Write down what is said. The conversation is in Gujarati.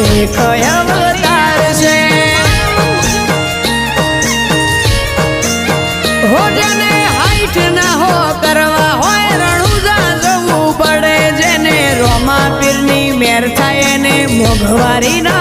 એક અવતાર છે હો જેને હાઈટ ના હો કરવા હોય રણુજા જવું પડે જેને રોમા પીરની મેર થાય એને મોઘવારી ના